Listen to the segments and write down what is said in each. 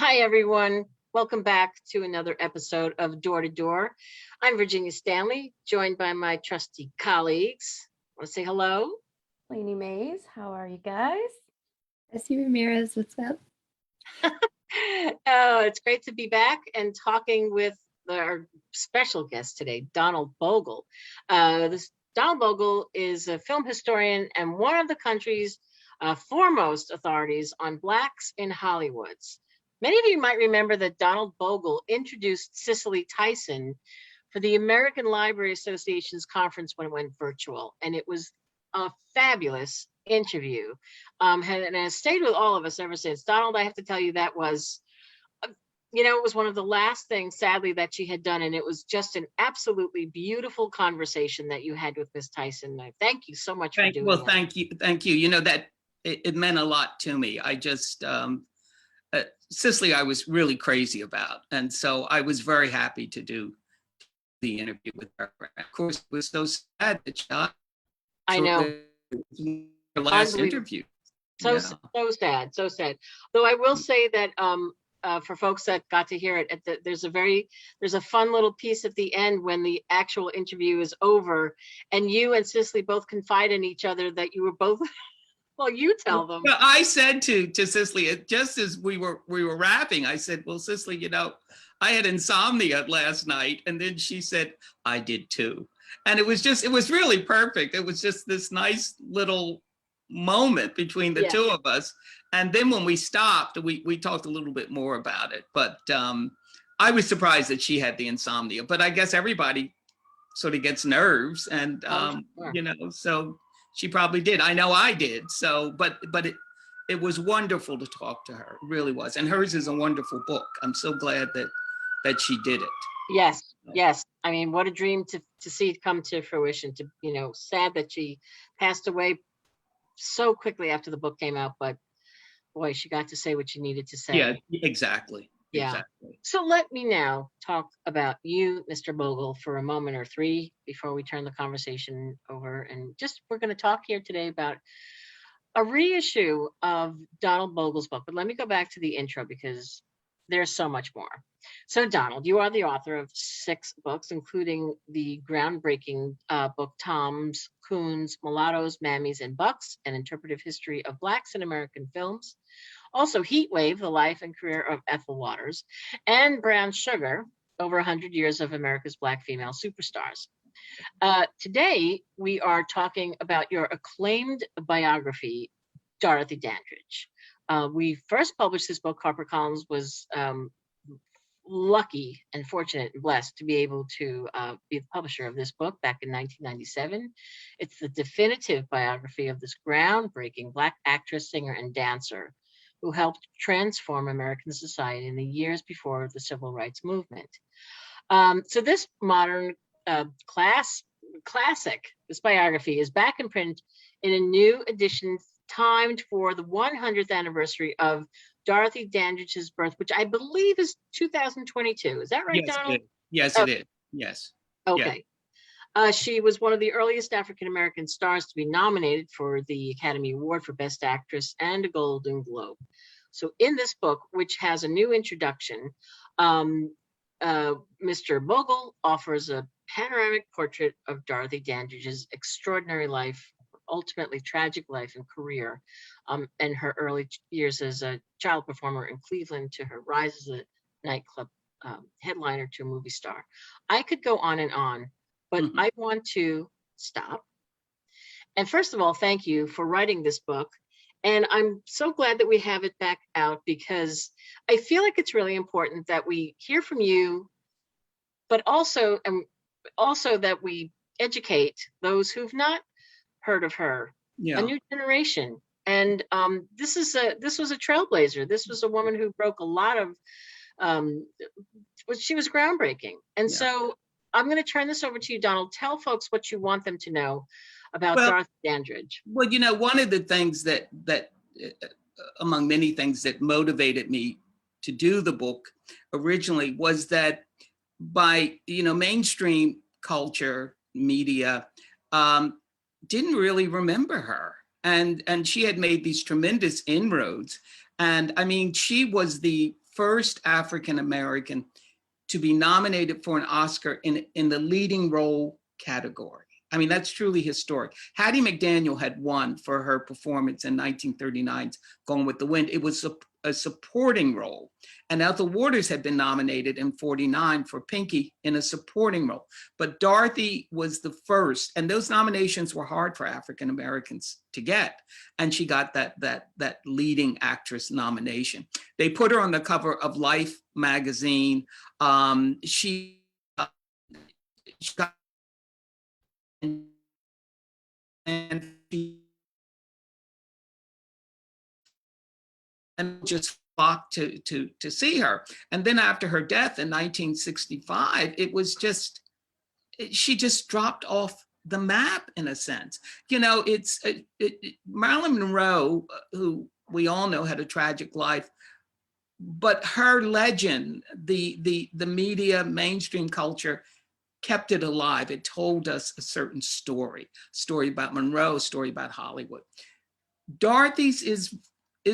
Hi, everyone. Welcome back to another episode of Door to Door. I'm Virginia Stanley, joined by my trusty colleagues. Want to say hello? Lainey Mays, how are you guys? Essie Ramirez, what's up? Oh, it's great to be back and talking with our special guest today, Donald Bogle. Donald Bogle is a film historian and one of the country's foremost authorities on Blacks in Hollywood. Many of you might remember that Donald Bogle introduced Cicely Tyson for the American Library Association's conference when it went virtual, and it was a fabulous interview, and has stayed with all of us ever since. Donald, I have to tell you, that was, it was one of the last things, sadly, that she had done, and it was just an absolutely beautiful conversation that you had with Miss Tyson. I thank you so much for doing that. Thank you. You know, that it meant a lot to me. I just, Cicely, I was really crazy about, and so I was very happy to do the interview with her. Of course, it was so sad that she died. I know. Her last interview. So sad. Though I will say that for folks that got to hear it, there's a fun little piece at the end when the actual interview is over, and you and Cicely both confide in each other that you were both. Well, you tell them. I said to Cicely, just as we were wrapping, I said, "Well, Cicely, I had insomnia last night," and then she said, "I did too." And it was really perfect. It was just this nice little moment between the two of us. And then when we stopped, we talked a little bit more about it. But I was surprised that she had the insomnia. But I guess everybody sort of gets nerves, and so she probably did. I know I did. So, but it was wonderful to talk to her. It really was. And hers is a wonderful book. I'm so glad that she did it. Yes. I mean, what a dream to see it come to fruition. Sad that she passed away so quickly after the book came out, but boy, she got to say what she needed to say. Yeah, exactly. Yeah. Exactly. So let me now talk about you, Mr. Bogle, for a moment or three before we turn the conversation over. And we're going to talk here today about a reissue of Donald Bogle's book. But let me go back to the intro because there's so much more. So Donald, you are the author of 6 books, including the groundbreaking book Toms, Coons, Mulattoes, Mammies, and Bucks, An Interpretive History of Blacks in American Films. Also Heat Wave, The Life and Career of Ethel Waters, and Brown Sugar, Over 100 Years of America's Black Female Superstars. Today, we are talking about your acclaimed biography, Dorothy Dandridge. We first published this book. HarperCollins was lucky and fortunate and blessed to be able to be the publisher of this book back in 1997. It's the definitive biography of this groundbreaking Black actress, singer, and dancer who helped transform American society in the years before the Civil Rights Movement. So this modern classic, this biography is back in print in a new edition timed for the 100th anniversary of Dorothy Dandridge's birth, which I believe is 2022. Is that right, Donald? Yes, it is. Yes. Okay. Yeah. She was one of the earliest African-American stars to be nominated for the Academy Award for Best Actress and a Golden Globe. So in this book, which has a new introduction, Mr. Bogle offers a panoramic portrait of Dorothy Dandridge's extraordinary life, ultimately tragic life and career, and her early years as a child performer in Cleveland to her rise as a nightclub headliner to a movie star. I could go on and on, but I want to stop. And first of all, thank you for writing this book. And I'm so glad that we have it back out because I feel like it's really important that we hear from you, but also that we educate those who've not heard of her, a new generation. And this was a trailblazer. This was a woman who broke a lot of, she was groundbreaking. And so I'm going to turn this over to you, Donald. Tell folks what you want them to know about Dorothy Dandridge. Well, one of the things that among many things that motivated me to do the book originally was that by, mainstream culture, media, didn't really remember her. And she had made these tremendous inroads. And I mean, she was the first African-American to be nominated for an Oscar in the leading role category. I mean, that's truly historic. Hattie McDaniel had won for her performance in 1939's Gone with the Wind. It was a supporting role. And Ethel Waters had been nominated in 49 for Pinky in a supporting role. But Dorothy was the first, and those nominations were hard for African Americans to get. And she got that leading actress nomination. They put her on the cover of Life magazine. She got and just flocked to see her. And then after her death in 1965, it was just, she just dropped off the map in a sense. You know, Marilyn Monroe, who we all know had a tragic life, but her legend, the media, mainstream culture, kept it alive. It told us a certain story about Monroe, a story about Hollywood. Dorothys is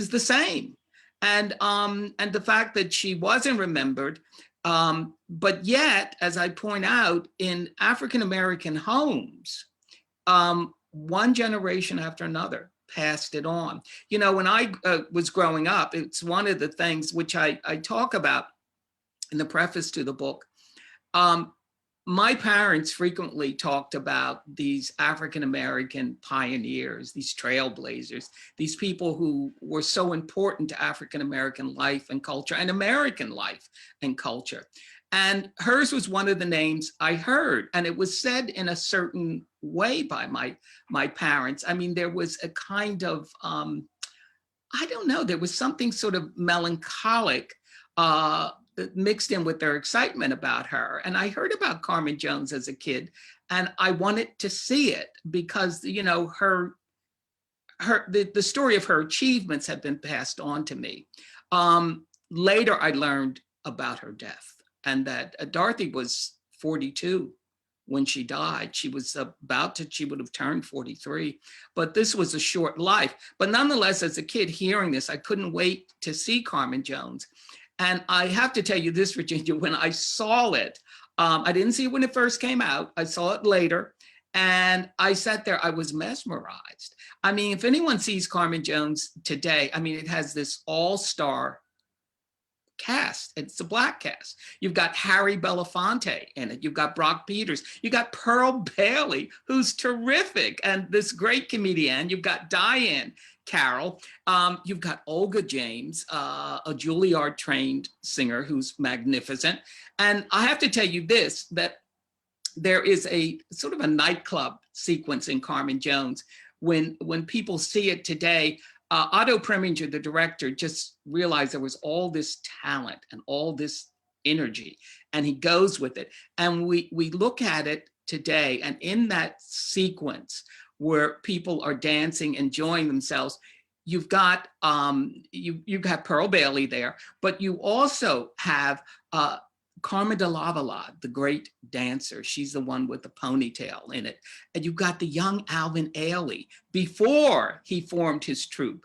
the same. And the fact that she wasn't remembered, but yet, as I point out, in African-American homes, one generation after another passed it on. You know, when I was growing up, it's one of the things which I talk about in the preface to the book. My parents frequently talked about these African-American pioneers, these trailblazers, these people who were so important to African-American life and culture and American life and culture. And hers was one of the names I heard, and it was said in a certain way by my parents. I mean, there was a kind of, I don't know, there was something sort of melancholic mixed in with their excitement about her. And I heard about Carmen Jones as a kid, and I wanted to see it because, you know, the story of her achievements had been passed on to me. Later, I learned about her death, and that Dorothy was 42 when she died. She was she would have turned 43, but this was a short life. But nonetheless, as a kid hearing this, I couldn't wait to see Carmen Jones. And I have to tell you this, Virginia, when I saw it, I didn't see it when it first came out. I saw it later, and I sat there, I was mesmerized. I mean, if anyone sees Carmen Jones today, I mean, it has this all-star cast. It's a Black cast. You've got Harry Belafonte in it. You've got Brock Peters. You got Pearl Bailey, who's terrific, and this great comedian. You've got Diane Carroll. You've got Olga James, a Juilliard trained singer who's magnificent. And I have to tell you this, that there is a sort of a nightclub sequence in Carmen Jones. When people see it today, Otto Preminger, the director, just realized there was all this talent and all this energy, and he goes with it. And we look at it today, and in that sequence where people are dancing, enjoying themselves, you've got you've got Pearl Bailey there, but you also have Carmen de Lavallade, the great dancer. She's the one with the ponytail in it. And you've got the young Alvin Ailey before he formed his troupe.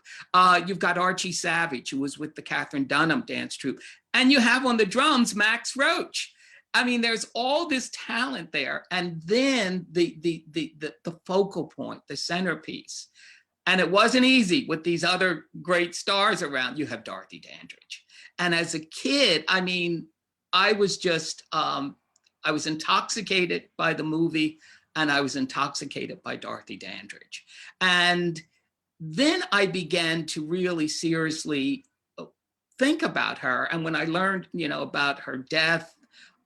You've got Archie Savage, who was with the Katherine Dunham dance troupe. And you have on the drums, Max Roach. I mean, there's all this talent there. And then the focal point, the centerpiece. And it wasn't easy with these other great stars around. You have Dorothy Dandridge. And as a kid, I mean, I was just, I was intoxicated by the movie, and I was intoxicated by Dorothy Dandridge. And then I began to really seriously think about her. And when I learned, you know, about her death,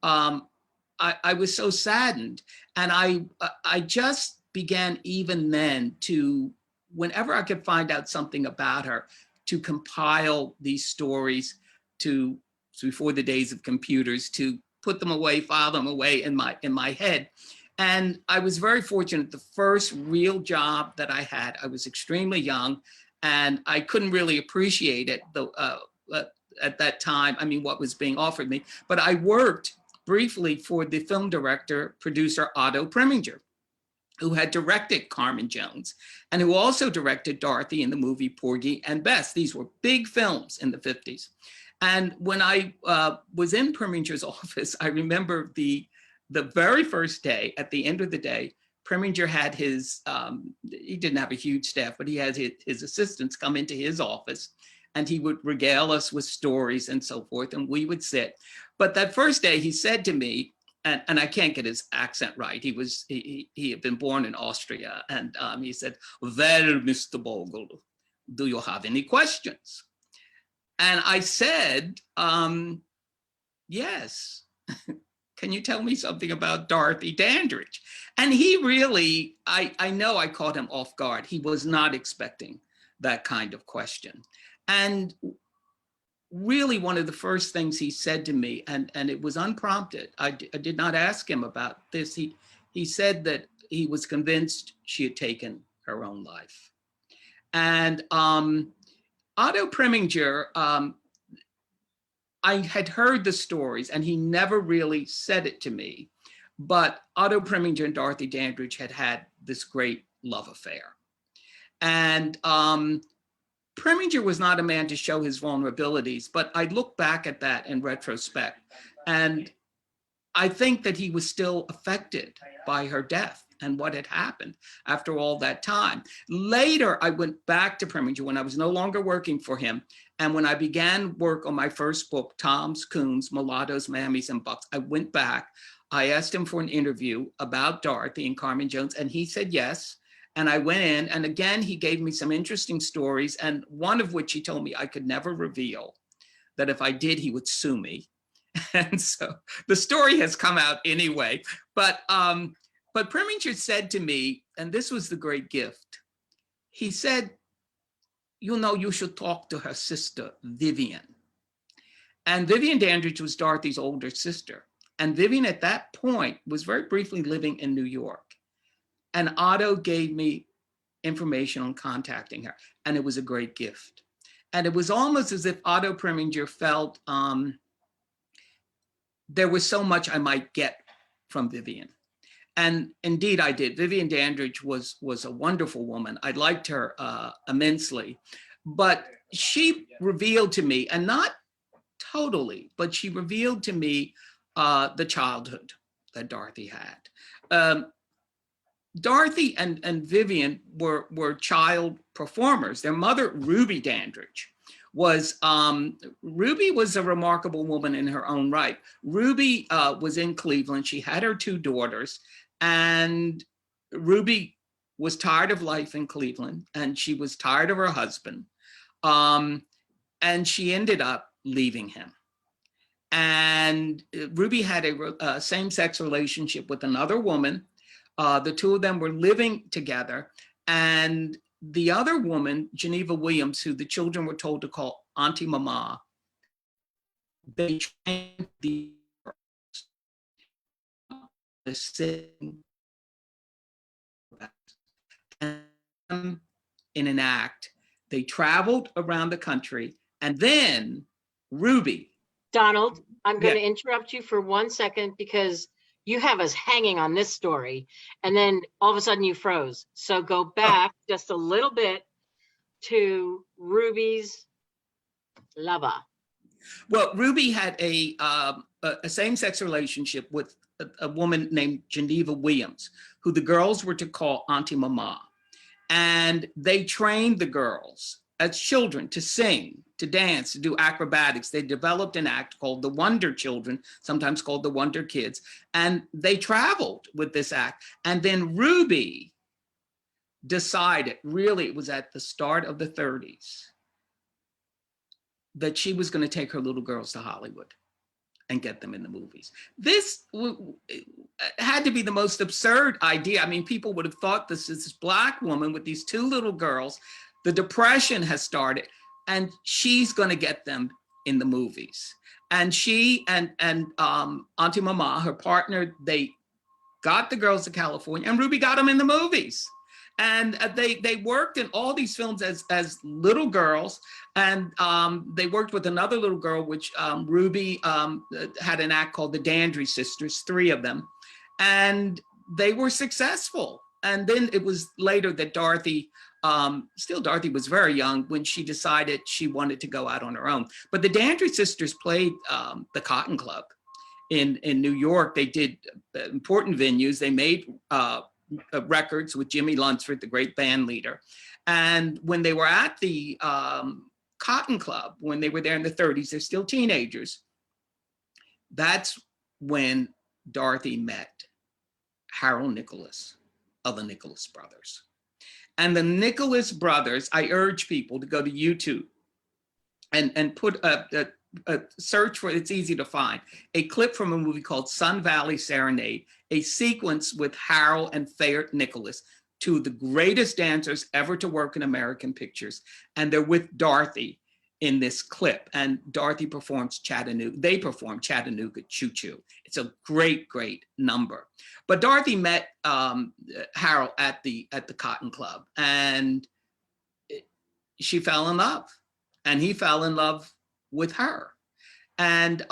I was so saddened. And I just began even then to, whenever I could find out something about her, to compile these stories, to, before the days of computers, to put them away, file them away in my head. And I was very fortunate. The first real job that I had, I was extremely young, and I couldn't really appreciate it at that time, I mean, what was being offered me. But I worked briefly for the film director, producer Otto Preminger, who had directed Carmen Jones, and who also directed Dorothy in the movie Porgy and Bess. These were big films in the 50s. And when I was in Preminger's office, I remember the very first day, at the end of the day, Preminger had his, he didn't have a huge staff, but he had his assistants come into his office, and he would regale us with stories and so forth, and we would sit. But that first day he said to me, and I can't get his accent right, he had been born in Austria, and he said, "Well, Mr. Bogle, do you have any questions?" And I said, "Yes. Can you tell me something about Dorothy Dandridge?" And he really, I know I caught him off guard. He was not expecting that kind of question. And really one of the first things he said to me, and it was unprompted, I did not ask him about this. He said that he was convinced she had taken her own life. And Otto Preminger, I had heard the stories, and he never really said it to me, but Otto Preminger and Dorothy Dandridge had this great love affair. And Preminger was not a man to show his vulnerabilities, but I look back at that in retrospect, and I think that he was still affected by her death and what had happened after all that time. Later, I went back to Preminger when I was no longer working for him. And when I began work on my first book, Toms, Coons, Mulattoes, Mammies, and Bucks, I went back. I asked him for an interview about Dorothy and Carmen Jones, and he said yes. And I went in, and again, he gave me some interesting stories, and one of which he told me I could never reveal, that if I did, he would sue me. And so the story has come out anyway. But Preminger said to me, and this was the great gift, he said, "You know, you should talk to her sister, Vivian." And Vivian Dandridge was Dorothy's older sister. And Vivian at that point was very briefly living in New York. And Otto gave me information on contacting her, and it was a great gift. And it was almost as if Otto Preminger felt there was so much I might get from Vivian. And indeed I did. Vivian Dandridge was a wonderful woman. I liked her immensely, but she revealed to me, and not totally, but she revealed to me the childhood that Dorothy had. Dorothy and Vivian were child performers. Their mother, Ruby Dandridge, was Ruby was a remarkable woman in her own right. Ruby was in Cleveland. She had her two daughters, and Ruby was tired of life in Cleveland, and she was tired of her husband, and she ended up leaving him. And Ruby had a same-sex relationship with another woman. The two of them were living together, and the other woman, Geneva Williams, who the children were told to call Auntie Mama, they trained the sitting in an act. They traveled around the country, and then Ruby. Donald, I'm going to interrupt you for 1 second because you have us hanging on this story, and then all of a sudden you froze. So go back just a little bit to Ruby's lover. Well, Ruby had a same-sex relationship with a woman named Geneva Williams, who the girls were to call Auntie Mama. And they trained the girls as children to sing, to dance, to do acrobatics. They developed an act called the Wonder Children, sometimes called the Wonder Kids. And they traveled with this act. And then Ruby decided, really, it was at the start of the 30s, that she was going to take her little girls to Hollywood and get them in the movies. This had to be the most absurd idea. I mean, people would have thought this is this Black woman with these two little girls. The Depression has started, and she's going to get them in the movies. And she and Auntie Mama, her partner, they got the girls to California, and Ruby got them in the movies. And they worked in all these films as little girls, and they worked with another little girl, which Ruby had an act called the Dandridge Sisters, 3 of them, and they were successful and then it was later that Dorothy, still Dorothy was very young when she decided she wanted to go out on her own. But the Dandridge sisters played the Cotton Club in New York. They did important venues. They made records with Jimmy Lunsford, the great band leader. And when they were at the Cotton Club, when they were there in the 30s, they're still teenagers. That's when Dorothy met Harold Nicholas of the Nicholas Brothers. And the Nicholas Brothers, I urge people to go to YouTube and put a search for, it's easy to find, a clip from a movie called Sun Valley Serenade, a sequence with Harold and Fayette Nicholas, two of the greatest dancers ever to work in American pictures. And they're with Dorothy in this clip. And Dorothy performs Chattanooga, they perform Chattanooga Choo Choo. It's a great, great number. But Dorothy met Harold at the Cotton Club, and she fell in love, and he fell in love with her. And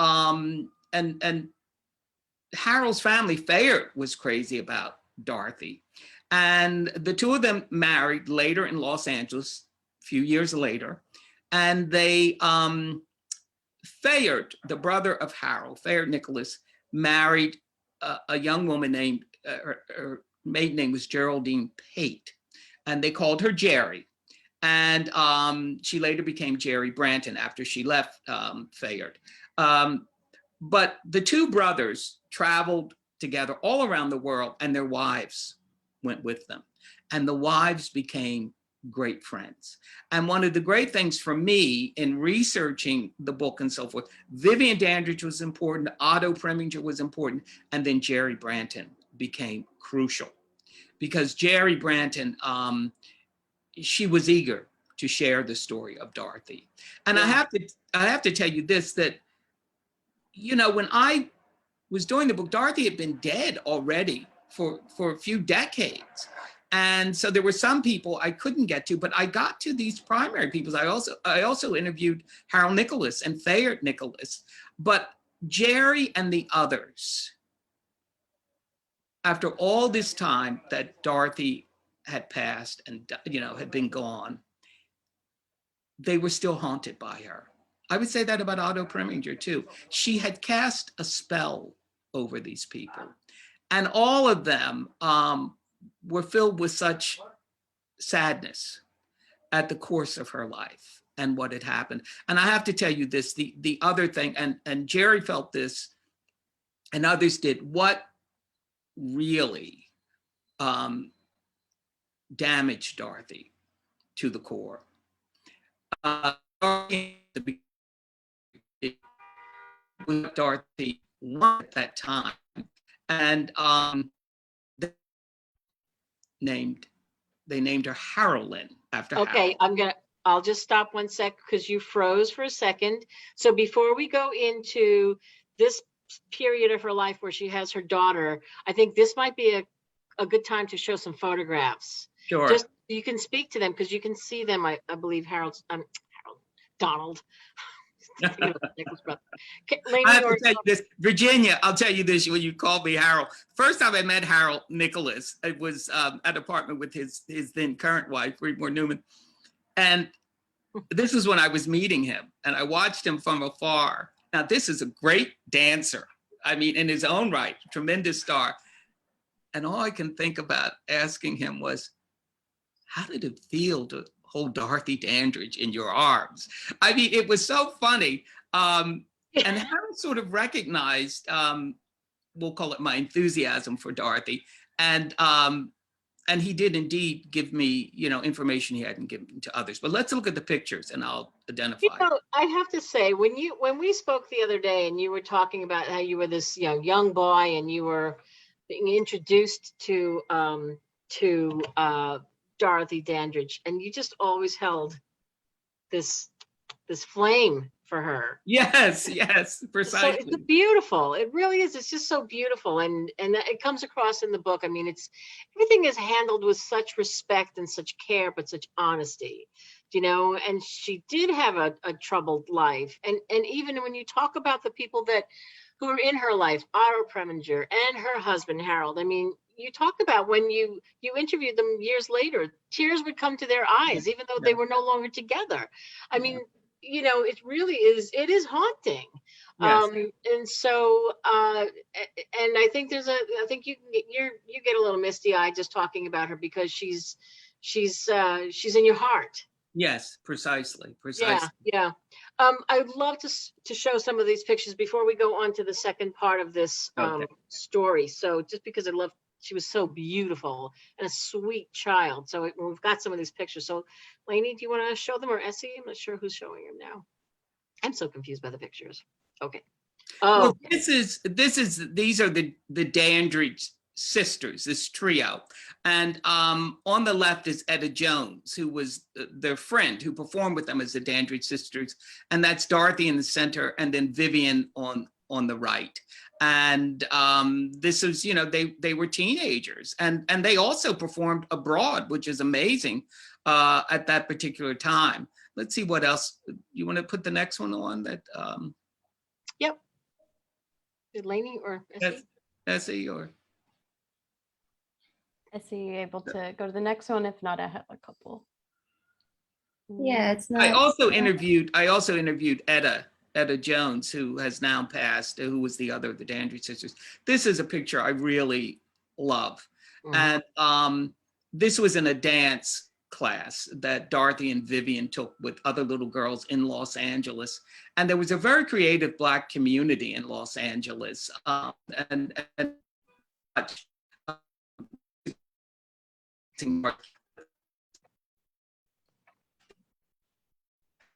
Harold's family, Fayette, was crazy about Dorothy. And the two of them married later in Los Angeles, a few years later. And they, Fayette, the brother of Harold, Fayette Nicholas, married a young woman named, her maiden name was Geraldine Pate, and they called her Jerry. And she later became Jerry Branton after she left Fayette. But the two brothers traveled together all around the world, and their wives went with them. And the wives became great friends. And one of the great things for me in researching the book and so forth, Vivian Dandridge was important, Otto Preminger was important, and then Jerry Branton became crucial. Because Jerry Branton, she was eager to share the story of Dorothy. And yeah. I have to tell you this, that, you know, when I was doing the book, Dorothy had been dead already for a few decades. And so there were some people I couldn't get to, but I got to these primary people. I also interviewed Harold Nicholas and Fayette Nicholas, but Jerry and the others, after all this time that Dorothy had passed and, you know, had been gone, they were still haunted by her. I would say that about Otto Preminger too. She had cast a spell over these people, and all of them were filled with such sadness at the course of her life and what had happened. And I have to tell you this, the other thing, and Jerry felt this, and others did, what really damaged Dorothy to the core. Dorothy wanted at that time, and they named her Harold after Okay, Harold. I'll just stop 1 sec because you froze for a second. So before we go into this period of her life where she has her daughter, I think this might be a good time to show some photographs. Sure. Just you can speak to them because you can see them. I believe Donald. I have to tell you this, Virginia, I'll tell you this when you called me Harold. First time I met Harold Nicholas, it was at an apartment with his then current wife, Reedmore Newman. And this was when I was meeting him, and I watched him from afar. Now, this is a great dancer. I mean, in his own right, tremendous star. And all I can think about asking him was, how did it feel to hold Dorothy Dandridge in your arms? I mean, it was so funny. And Harold sort of recognized, we'll call it my enthusiasm for Dorothy. And he did indeed give me, you know, information he hadn't given to others. But let's look at the pictures and I'll identify. You know, I have to say, when we spoke the other day and you were talking about how you were this, you know, young boy and you were being introduced to Dorothy Dandridge, and you just always held this flame for her. Yes, precisely. So it's beautiful. It really is. It's just so beautiful, and it comes across in the book. I mean, everything is handled with such respect and such care, but such honesty, you know. And she did have a troubled life, and even when you talk about the people who were in her life, Otto Preminger and her husband Harold, I mean, you talked about when you interviewed them years later, tears would come to their eyes, even though they were no longer together. I mean, it really is, it is haunting. Yes. And so, and I think I think you get a little misty eyed just talking about her, because she's in your heart. Yes, precisely. Yeah, yeah. I'd love to show some of these pictures before we go on to the second part of this Okay. story. So just because she was so beautiful and a sweet child. So we've got some of these pictures. So Lainey, do you want to show them, or Essie? I'm not sure who's showing them now. I'm so confused by the pictures. Okay. Oh, Well, these are the Dandridge sisters, this trio. And on the left is Etta Jones, who was their friend who performed with them as the Dandridge sisters. And that's Dorothy in the center, and then Vivian on the right. And this is, they were teenagers, and they also performed abroad, which is amazing at that particular time. Let's see what else. You want to put the next one on that? Yep. Did Lainey or Essie? Essie or? Is he able to go to the next one? If not, I have a couple. Yeah, it's not. I also interviewed Etta Jones, who has now passed, who was the other of the Dandridge sisters. This is a picture I really love. Mhm. And this was in a dance class that Dorothy and Vivian took with other little girls in Los Angeles. And there was a very creative Black community in Los Angeles. And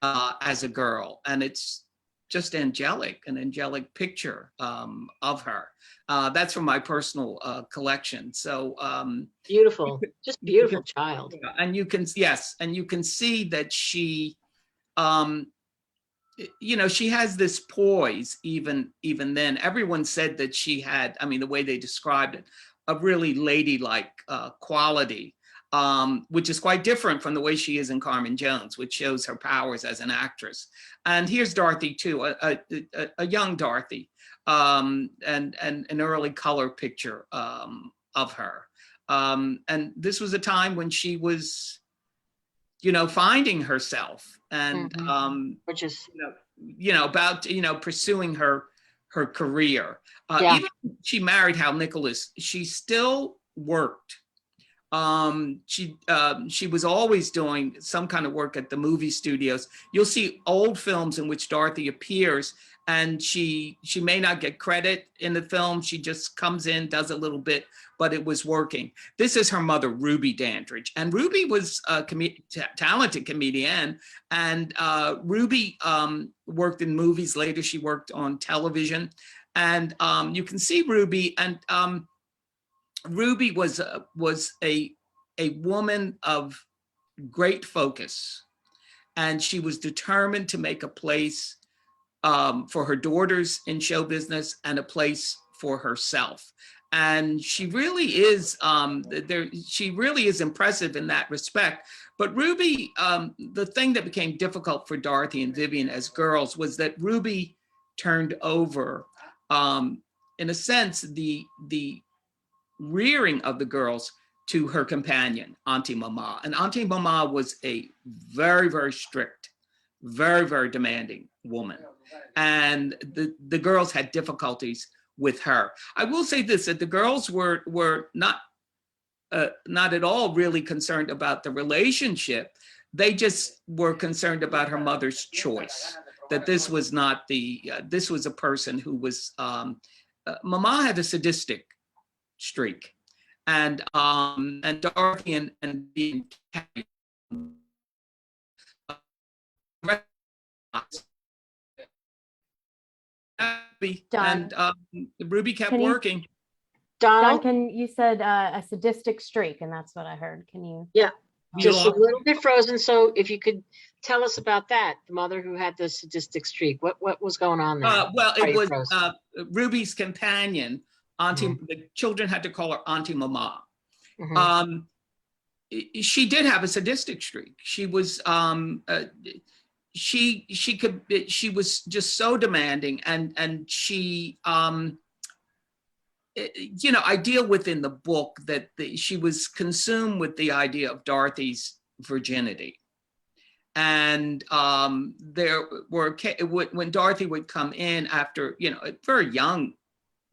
as a girl, and it's just an angelic picture of her. That's from my personal collection. So Beautiful, just beautiful child. and you can see that she, she has this poise. Even then, everyone said that she had, I mean, the way they described it, a really ladylike quality. Which is quite different from the way she is in Carmen Jones, which shows her powers as an actress. And here's Dorothy too, a young Dorothy, and an early color picture of her. And this was a time when she was, finding herself, and Which is about pursuing her career. Yeah. Even when she married Hal Nicholas, she still worked. She was always doing some kind of work at the movie studios. You'll see old films in which Dorothy appears, and she may not get credit in the film. She just comes in, does a little bit, but it was working. This is her mother, Ruby Dandridge, and Ruby was a talented comedian. And Ruby worked in movies. Later, she worked on television, and you can see Ruby. And Ruby was a woman of great focus, and she was determined to make a place for her daughters in show business and a place for herself. And she really is impressive in that respect. But Ruby, the thing that became difficult for Dorothy and Vivian as girls was that Ruby turned over, in a sense, the rearing of the girls to her companion, Auntie Mama. And Auntie Mama was a very, very strict, very, very demanding woman. And the girls had difficulties with her. I will say this, that the girls were not at all really concerned about the relationship. They just were concerned about her mother's choice, that this was not this was a person who was, Mama had a sadistic streak, and Dorothy and being and Ruby kept working. Donald, Duncan, you said a sadistic streak, and that's what I heard. Can you? Yeah, just a little bit frozen. So if you could tell us about that, the mother who had the sadistic streak, what was going on there? Well, it was Ruby's companion, Auntie. The children had to call her Auntie Mama. She did have a sadistic streak. She was she was just so demanding, and she you know, I deal with in the book that she was consumed with the idea of Dorothy's virginity. And there were, when Dorothy would come in after, you know, a very young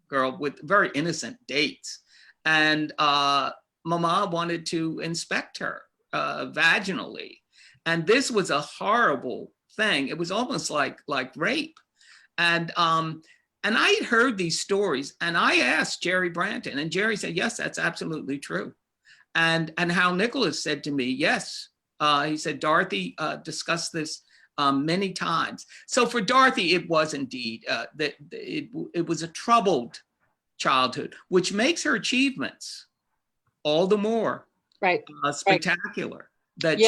girl with very innocent dates, and Mama wanted to inspect her vaginally. And this was a horrible thing. It was almost like rape. And I had heard these stories, and I asked Jerry Branton, and Jerry said, yes, that's absolutely true. And Hal Nicholas said to me, yes, he said, Dorothy discussed this many times. So for Dorothy, it was indeed, that it was a troubled childhood, which makes her achievements all the more spectacular. That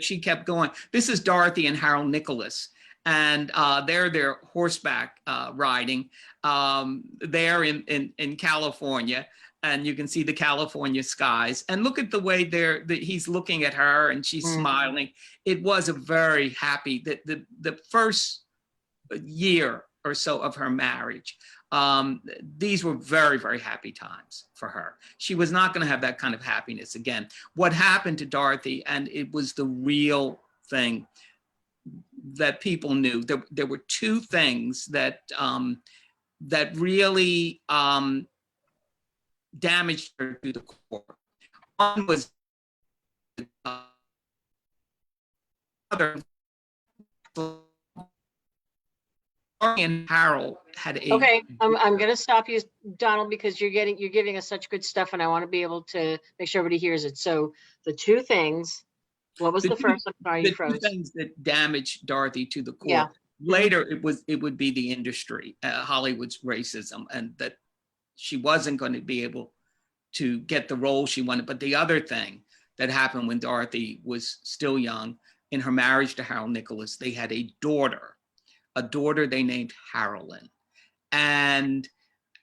she kept going. This is Dorothy and Harold Nicholas, and they're horseback riding there in California, and you can see the California skies. And look at the way he's looking at her, and she's smiling. It was a very happy the first year or so of her marriage. These were very, very happy times for her. She was not going to have that kind of happiness again. What happened to Dorothy, and it was the real thing that people knew. There were two things that that really damaged her to the core. One was and Harold had a. Okay, I'm going to stop you, Donald, because you're giving us such good stuff, and I want to be able to make sure everybody hears it. So the two things. What was the first? I'm sorry, you froze. The two things that damaged Dorothy to the core. Yeah. Later, it would be the industry, Hollywood's racism, and that she wasn't going to be able to get the role she wanted. But the other thing that happened when Dorothy was still young, in her marriage to Harold Nicholas, they had a daughter they named Marilyn. And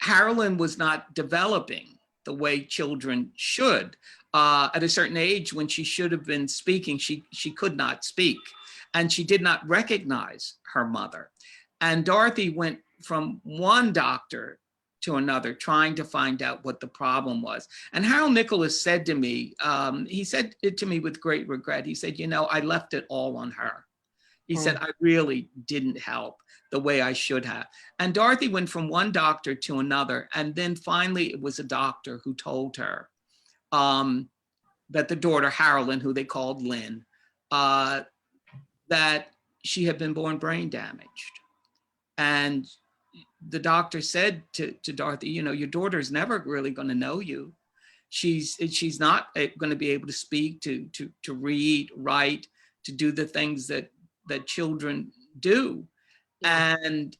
Marilyn was not developing the way children should. At a certain age, when she should have been speaking, she could not speak, and she did not recognize her mother. And Dorothy went from one doctor to another, trying to find out what the problem was. And Harold Nicholas said to me, he said it to me with great regret. He said, you know, I left it all on her. He said, I really didn't help the way I should have. And Dorothy went from one doctor to another. And then finally, it was a doctor who told her that the daughter, Marilyn, who they called Lynn, that she had been born brain damaged. And the doctor said to Dorothy, you know, your daughter's never really going to know you. She's not going to be able to speak, to read, write, to do the things that children do. And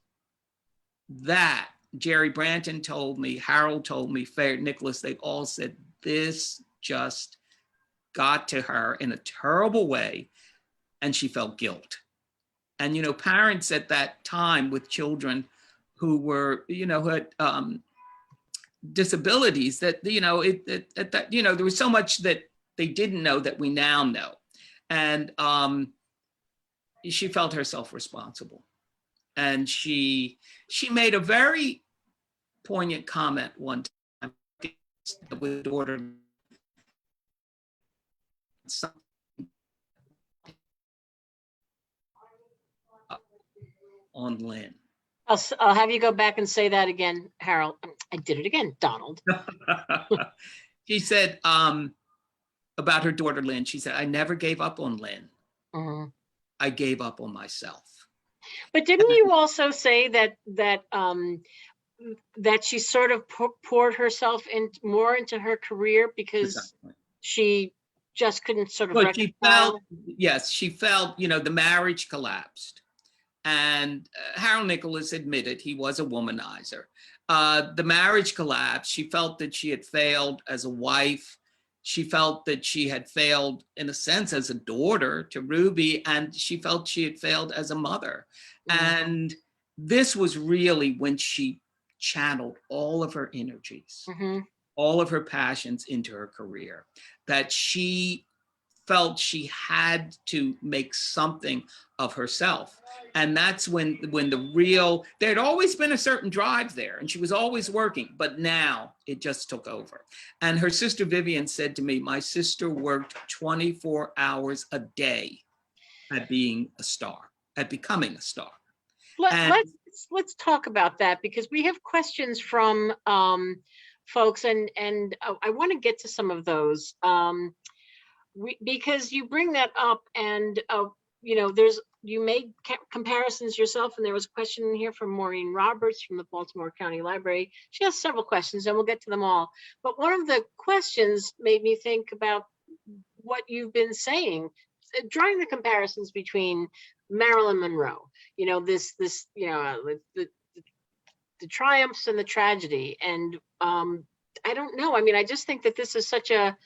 that Jerry Branton told me, Harold told me, Nicholas, they all said this just got to her in a terrible way, and she felt guilt. And, you know, parents at that time with children who were, you know, who had disabilities, that, you know, that, you know, there was so much that they didn't know that we now know. And she felt herself responsible. And she made a very poignant comment one time with daughter on Lynn. I'll have you go back and say that again, Harold. I did it again, Donald. She said about her daughter Lynn, she said, I never gave up on Lynn. I gave up on myself. But didn't you also say that she sort of poured herself more into her career because she just couldn't sort of reconcile? She felt, you know, the marriage collapsed. And Harold Nicholas admitted he was a womanizer. The marriage collapsed. She felt that she had failed as a wife. She felt that she had failed, in a sense, as a daughter to Ruby, and she felt she had failed as a mother. And this was really when she channeled all of her energies, all of her passions into her career, that she felt she had to make something of herself. And that's when there'd always been a certain drive there, and she was always working, but now it just took over. And her sister Vivian said to me, my sister worked 24 hours a day at being a star, at becoming a star. Let's talk about that, because we have questions from folks, and I want to get to some of those, because you bring that up, and you know, you made comparisons yourself, and there was a question in here from Maureen Roberts from the Baltimore County Library. She has several questions, and we'll get to them all. But one of the questions made me think about what you've been saying, drawing the comparisons between Marilyn Monroe, you know, you know, the triumphs and the tragedy. And I don't know. I mean, I just think that this is such a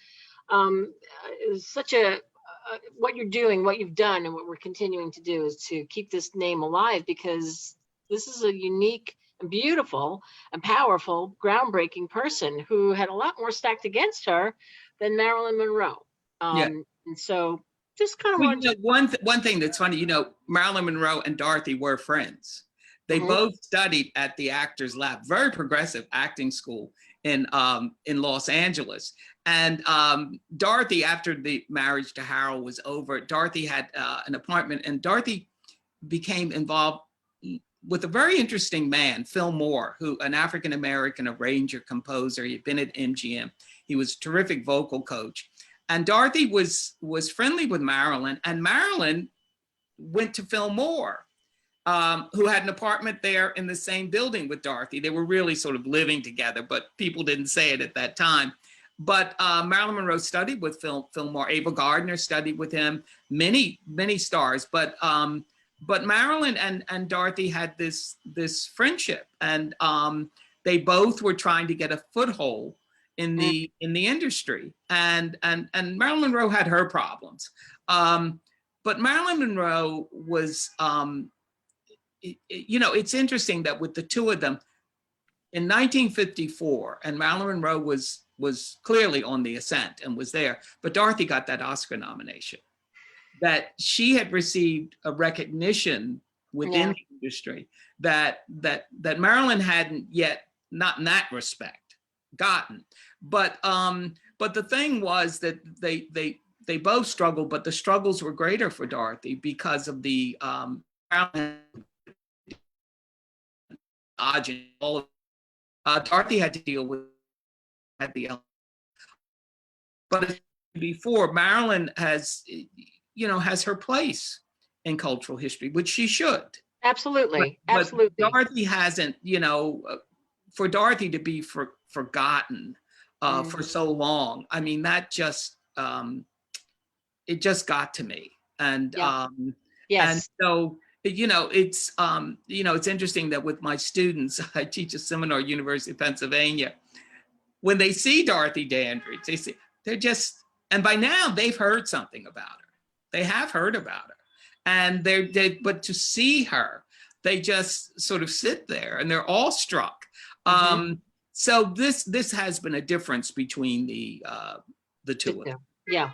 what you're doing, what you've done, and what we're continuing to do is to keep this name alive, because this is a unique and beautiful and powerful, groundbreaking person who had a lot more stacked against her than Marilyn Monroe. And so just kind of one thing that's funny, you know, Marilyn Monroe and Dorothy were friends. They both studied at the Actors Lab, very progressive acting school in Los Angeles. And Dorothy, after the marriage to Harold was over, Dorothy had an apartment, and Dorothy became involved with a very interesting man, Phil Moore, who an African-American arranger, composer. He'd been at MGM. He was a terrific vocal coach. And Dorothy was friendly with Marilyn, and Marilyn went to Phil Moore, who had an apartment there in the same building with Dorothy. They were really sort of living together, but people didn't say it at that time. But Marilyn Monroe studied with Phil Moore. Ava Gardner studied with him, many stars. But Marilyn and Dorothy had this friendship, and they both were trying to get a foothold in the industry. And Marilyn Monroe had her problems. But Marilyn Monroe was, you know, it's interesting that with the two of them in 1954, and Marilyn Monroe was clearly on the ascent and was there, but Dorothy got that Oscar nomination. That she had received a recognition within the industry that Marilyn hadn't yet, not in that respect, gotten. But the thing was that they both struggled, but the struggles were greater for Dorothy because of the Dorothy had to deal with but before, Marilyn has her place in cultural history, which she should. Absolutely. But Dorothy hasn't, you know, for Dorothy to be forgotten for so long. I mean, that just, it just got to me. And, and so, you know, it's interesting that with my students, I teach a seminar at University of Pennsylvania. When they see Dorothy Dandridge, they're just, and by now they've heard something about her. They have heard about her. And but to see her, they just sort of sit there and they're awestruck. So this has been a difference between the two of them. Yeah.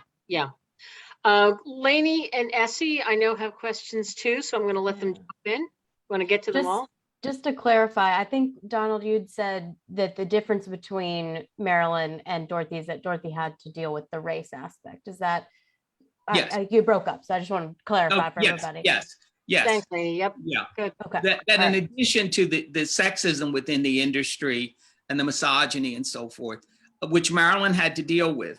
Lainey and Essie, I know have questions too, so I'm going to let them jump in. Want to get to them all? Just to clarify, I think, Donald, you'd said that the difference between Marilyn and Dorothy is that Dorothy had to deal with the race aspect. Is that, yes. You broke up, so I just want to clarify for everybody. Yes. Thanks, Lainey. Yep. Yeah. Good. Okay. That in addition to the sexism within the industry and the misogyny and so forth, which Marilyn had to deal with,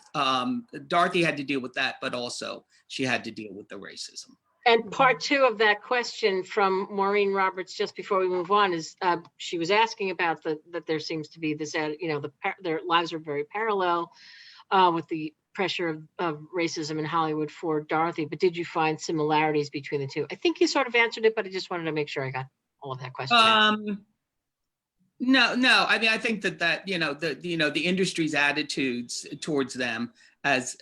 Dorothy had to deal with that, but also she had to deal with the racism. And part two of that question from Maureen Roberts, just before we move on, is she was asking about that there seems to be this, you know, their lives are very parallel with the pressure of racism in Hollywood for Dorothy. But did you find similarities between the two? I think you sort of answered it, but I just wanted to make sure I got all of that question. No. I mean, I think that the industry's attitudes towards them as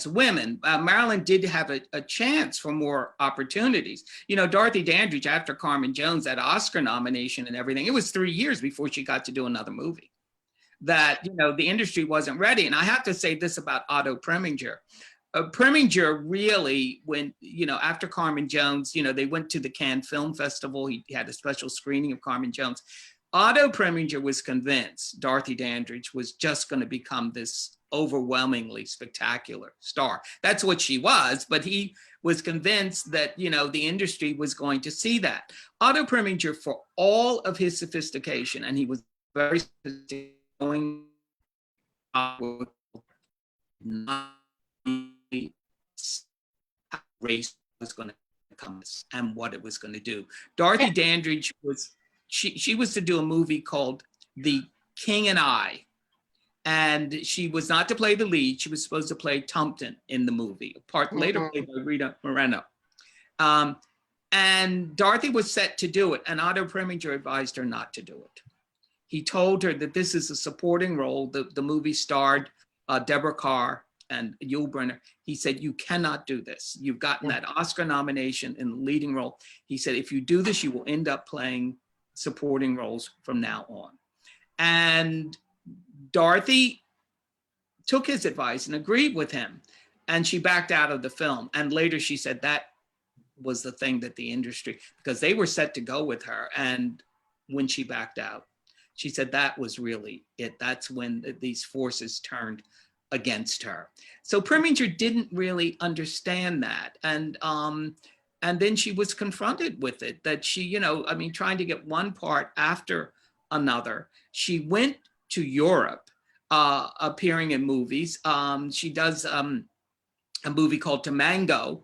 women, Marilyn did have a chance for more opportunities. You know, Dorothy Dandridge, after Carmen Jones, that Oscar nomination and everything, it was 3 years before she got to do another movie. That, you know, the industry wasn't ready. And I have to say this about Otto Preminger. Preminger really, when, after Carmen Jones, they went to the Cannes Film Festival. He had a special screening of Carmen Jones. Otto Preminger was convinced Dorothy Dandridge was just going to become this overwhelmingly spectacular star. That's what she was, but he was convinced that, the industry was going to see that. Otto Preminger, for all of his sophistication, and he was very sophisticated, going race was going to come and what it was going to do. Dorothy Dandridge was, she was to do a movie called The King and I, and she was not to play the lead. She was supposed to play Tumpton in the movie, later played by Rita Moreno. And Dorothy was set to do it, and Otto Preminger advised her not to do it. He told her that this is a supporting role. The movie starred Deborah Carr and Yul Brynner. He said, you cannot do this. You've gotten that Oscar nomination in the leading role. He said, if you do this, you will end up playing supporting roles from now on. And Dorothy took his advice and agreed with him. And she backed out of the film. And later she said that was the thing that the industry, because they were set to go with her. And when she backed out, she said that was really it. That's when these forces turned against her. So Preminger didn't really understand that. And then she was confronted with it, that she, trying to get one part after another. She went to Europe, appearing in movies. She does a movie called Tamango,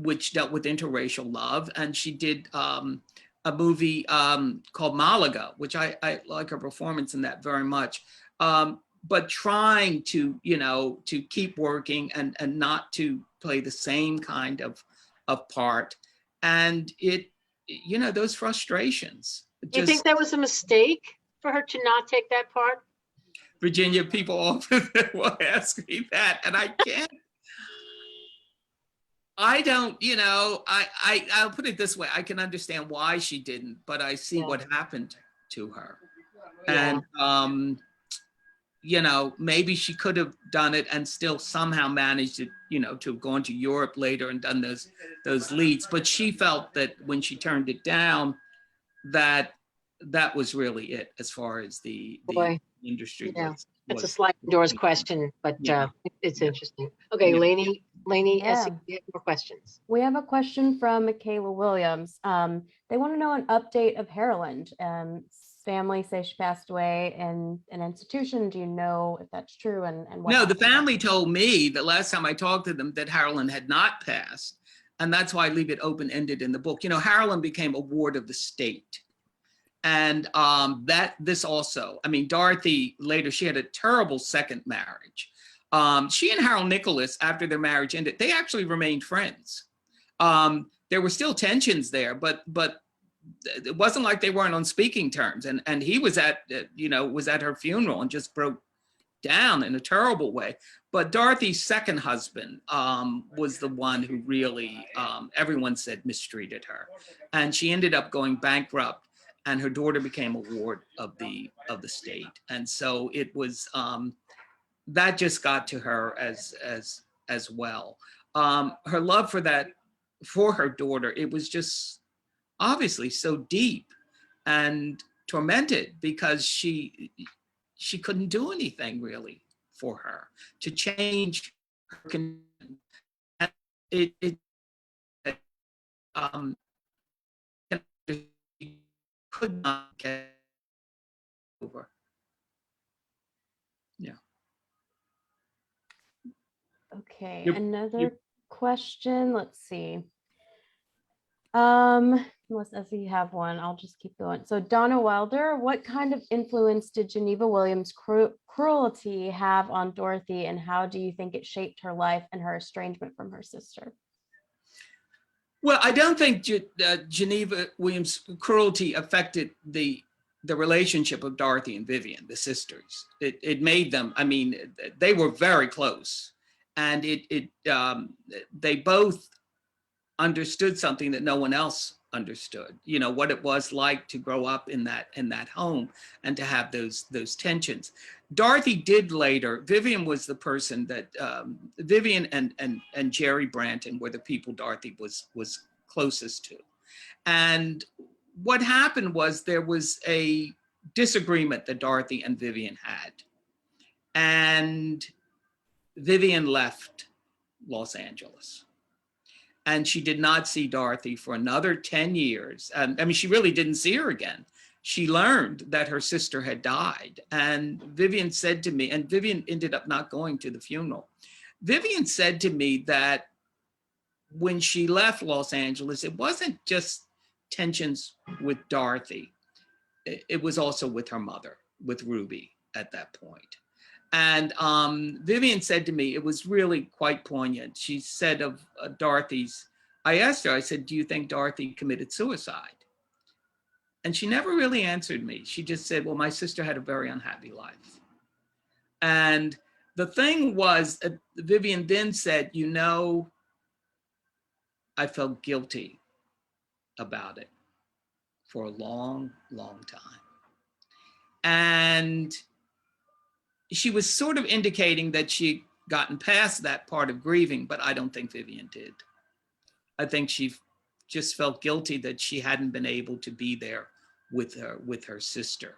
which dealt with interracial love. And she did a movie called Malaga, which I like her performance in that very much. But trying to, to keep working and not to play the same kind of part. And it, those frustrations. Do you think that was a mistake for her to not take that part? Virginia, people often will ask me that, and I can't. I don't, I'll put it this way. I can understand why she didn't, but I see what happened to her. And, maybe she could have done it and still somehow managed to, to have gone to Europe later and done those leads. But she felt that when she turned it down, that was really it as far as the industry was. It's a sliding doors question, but it's interesting. Okay, Lainey, you have more questions. We have a question from Michaela Williams. They want to know an update of Harold. Family say she passed away in an institution. Do you know if that's true? And what No, the family told me the last time I talked to them that Harold had not passed. And that's why I leave it open-ended in the book. Harold became a ward of the state. And this also, Dorothy later, she had a terrible second marriage. She and Harold Nicholas, after their marriage ended, they actually remained friends. There were still tensions there, but it wasn't like they weren't on speaking terms. And he was at her funeral and just broke down in a terrible way. But Dorothy's second husband was the one who really, everyone said, mistreated her. And she ended up going bankrupt. And her daughter became a ward of the state, and so it was that just got to her as well. Her love for her daughter, it was just obviously so deep and tormented because she couldn't do anything really for her to change her condition. Could not get over. Yeah. Okay, another question. Let's see. Unless you have one, I'll just keep going. So Donna Wilder, what kind of influence did Geneva Williams' cruelty have on Dorothy, and how do you think it shaped her life and her estrangement from her sister? Well, I don't think Geneva Williams' cruelty affected the relationship of Dorothy and Vivian, the sisters. It made them, they were very close, and they both understood something that no one else understood. What it was like to grow up in that home and to have those tensions. Dorothy did later. Vivian was the person that Vivian and Jerry Branton were the people Dorothy was closest to. And what happened was there was a disagreement that Dorothy and Vivian had. And Vivian left Los Angeles. And she did not see Dorothy for another 10 years. I mean, she really didn't see her again. She learned that her sister had died. And Vivian said to me, and Vivian ended up not going to the funeral. Vivian said to me that when she left Los Angeles, it wasn't just tensions with Dorothy. It was also with her mother, with Ruby at that point. And Vivian said to me, it was really quite poignant. She said of Dorothy's, I asked her, I said, do you think Dorothy committed suicide? And she never really answered me. She just said, well, my sister had a very unhappy life. And the thing was, Vivian then said, you know, I felt guilty about it for a long, long time. And she was sort of indicating that she'd gotten past that part of grieving, but I don't think Vivian did. I think she just felt guilty that she hadn't been able to be there with her sister.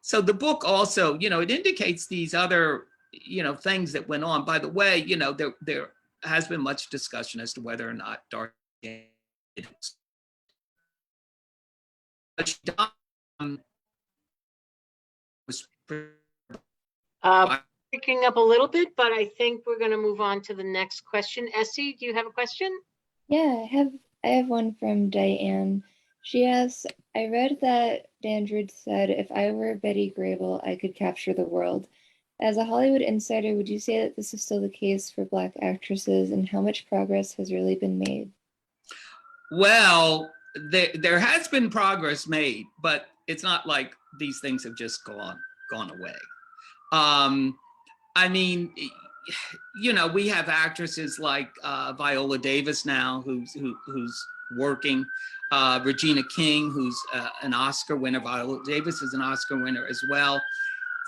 So the book also, you know, it indicates these other, you know, things that went on. By the way, you know, there has been much discussion as to whether or not Dorothy was Picking up a little bit, but I think we're going to move on to the next question. Essie, do you have a question? Yeah, I have one from Diane. She asks, I read that Dandridge said, if I were Betty Grable, I could capture the world. As a Hollywood insider, would you say that this is still the case for Black actresses, and how much progress has really been made? Well, there has been progress made, but it's not like these things have just gone away. I mean, you know, we have actresses like Viola Davis now, who's working. Regina King, who's an Oscar winner. Viola Davis is an Oscar winner as well.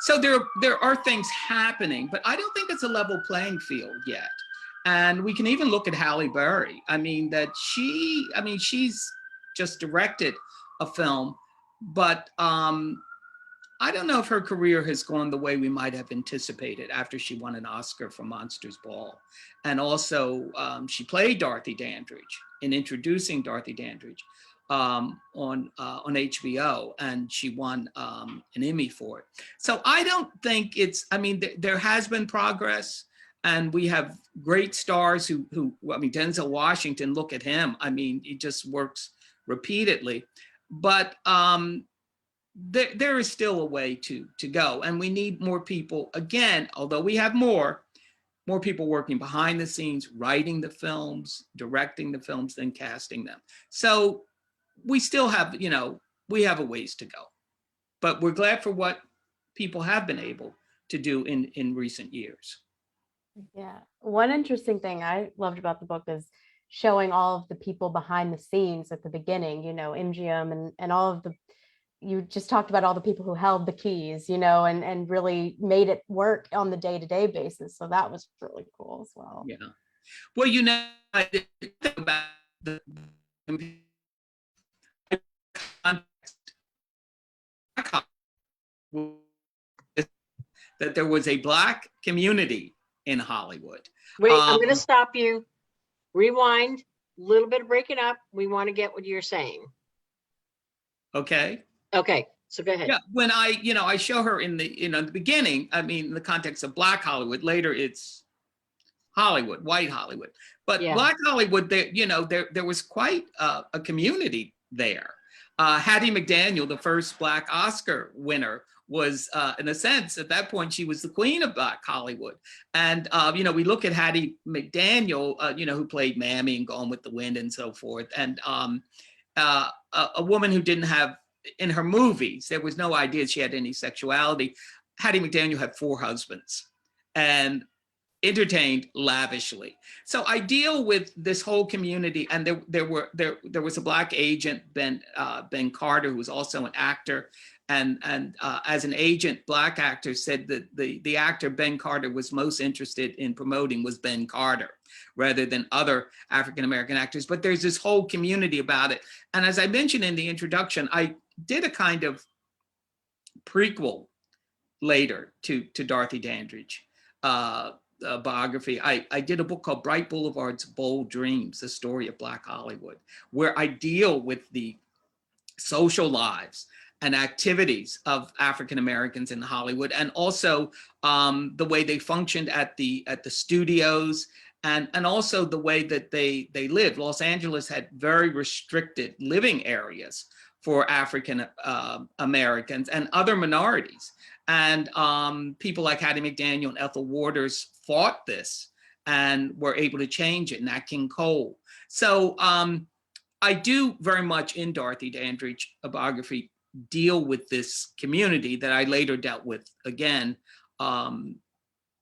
So there are things happening, but I don't think it's a level playing field yet. And we can even look at Halle Berry. I mean, she's just directed a film, but I don't know if her career has gone the way we might have anticipated after she won an Oscar for Monsters Ball. And also she played Dorothy Dandridge in Introducing Dorothy Dandridge on HBO, and she won an Emmy for it. So I don't think it's, I mean, there has been progress, and we have great stars who I mean, Denzel Washington, look at him. I mean, he just works repeatedly, but there is still a way to go, and we need more people, again, although we have more people working behind the scenes, writing the films, directing the films, then casting them. So we still have, you know, we have a ways to go, but we're glad for what people have been able to do in recent years. Yeah. One interesting thing I loved about the book is showing all of the people behind the scenes at the beginning, you know, MGM and all of the, you just talked about all the people who held the keys, you know, and really made it work on the day-to-day basis. So that was really cool as well. Yeah. Well, you know, I didn't think about the that there was a Black community in Hollywood. Wait, I'm going to stop you. Rewind, a little bit of breaking up. We want to get what you're saying. Okay. Okay, so go ahead. Yeah, when I show her in the, the beginning, I mean, in the context of Black Hollywood, later it's Hollywood, white Hollywood. But yeah. Black Hollywood, there was quite a community there. Hattie McDaniel, the first Black Oscar winner, was, in a sense, at that point, she was the queen of Black Hollywood. And, we look at Hattie McDaniel, who played Mammy and Gone with the Wind and so forth. And a woman who didn't have, in her movies, there was no idea she had any sexuality. Hattie McDaniel had 4 husbands and entertained lavishly. So I deal with this whole community, and there was a Black agent, Ben Carter, who was also an actor, and as an agent, Black actors said that the actor Ben Carter was most interested in promoting was Ben Carter rather than other African-American actors. But there's this whole community about it. And as I mentioned in the introduction, I did a kind of prequel later to Dorothy Dandridge biography. I did a book called Bright Boulevard's Bold Dreams, the story of Black Hollywood, where I deal with the social lives and activities of African Americans in Hollywood, and also the way they functioned at the studios, and also the way that they lived. Los Angeles had very restricted living areas for African Americans and other minorities. And people like Hattie McDaniel and Ethel Waters fought this and were able to change it, Nat King Cole. So I do very much in Dorothy Dandridge biography deal with this community that I later dealt with again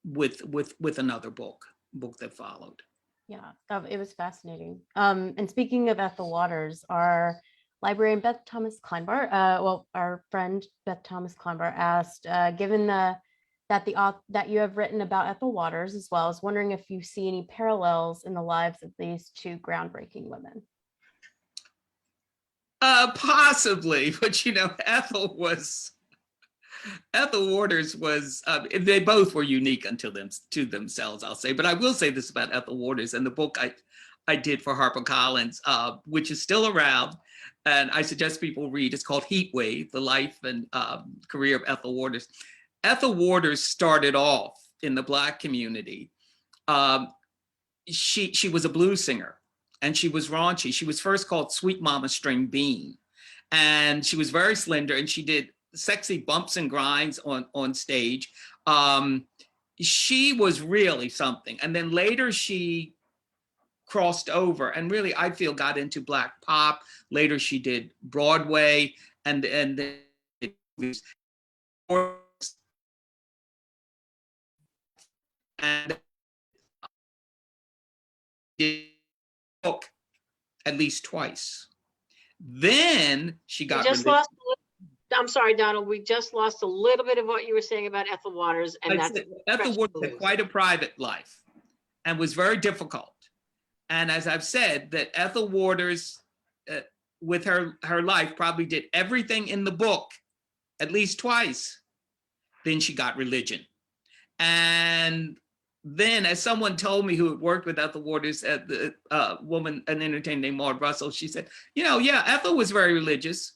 with another book that followed. Yeah, it was fascinating. And speaking of Ethel Waters, our librarian Beth Thomas Kleinbar, our friend Beth Thomas Kleinbar asked, given that you have written about Ethel Waters as well, I was wondering if you see any parallels in the lives of these two groundbreaking women. Possibly, but Ethel Waters was, they both were unique to themselves, I'll say. But I will say this about Ethel Waters and the book I did for HarperCollins, which is still around, and I suggest people read. It's called Heat Wave: The Life and Career of Ethel Waters. Ethel Waters started off in the Black community. She was a blues singer, and she was raunchy. She was first called Sweet Mama String Bean, and she was very slender, and she did sexy bumps and grinds on stage. She was really something. And then later she crossed over and really, I feel, got into Black pop. Later she did Broadway and did book at least twice. Then she got I'm sorry, Donald, we just lost a little bit of what you were saying about Ethel Waters. And Ethel Waters had quite a private life and was very difficult. And as I've said, that Ethel Waters, with her life, probably did everything in the book at least twice. Then she got religion. And then, as someone told me who had worked with Ethel Waters, an entertainer named Maud Russell, she said, yeah, Ethel was very religious.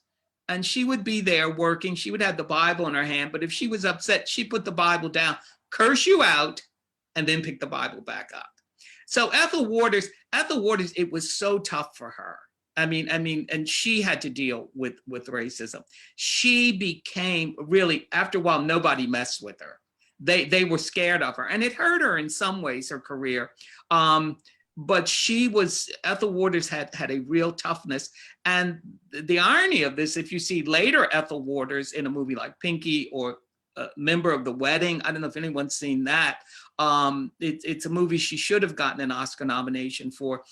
And she would be there working. She would have the Bible in her hand. But if she was upset, she put the Bible down, curse you out, and then pick the Bible back up. So Ethel Waters, it was so tough for her. I mean, and she had to deal with racism. She became really, after a while, nobody messed with her. They were scared of her, and it hurt her in some ways, her career. But Ethel Waters had a real toughness. And the irony of this, if you see later Ethel Waters in a movie like Pinky or Member of the Wedding, I don't know if anyone's seen that. It's a movie she should have gotten an Oscar nomination for.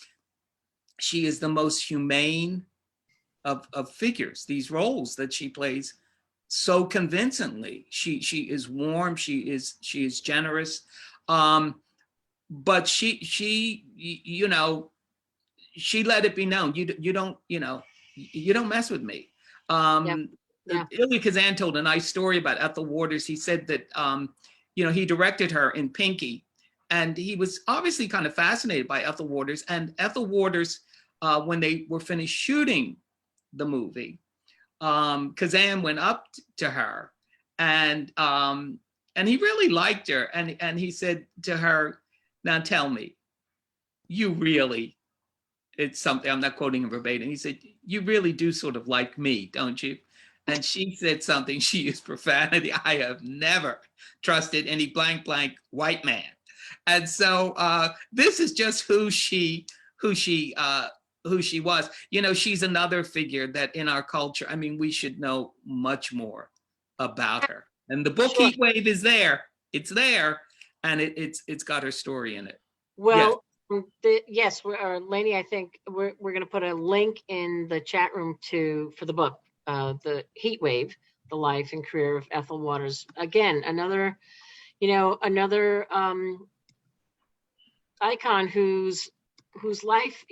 She is the most humane of figures, these roles that she plays so convincingly. She is warm, she is generous. But she let it be known, you don't mess with me. Elia Kazan told a nice story about Ethel Waters. He said that he directed her in Pinky, and he was obviously kind of fascinated by Ethel Waters. And Ethel Waters, when they were finished shooting the movie, Kazan went up to her, and he really liked her, and he said to her, "Now tell me, you really," it's something, I'm not quoting him verbatim, he said, "You really do sort of like me, don't you?" And she said something, she used profanity, "I have never trusted any blank white man." And so this is just who she was. She's another figure that in our culture, I mean, we should know much more about her. And the book Heat Wave is there. It's there. And it's got her story in it. Well, yes, Lainey, I think we're going to put a link in the chat room for the book, The Heat Wave, the life and career of Ethel Waters. Again, another, another icon whose life,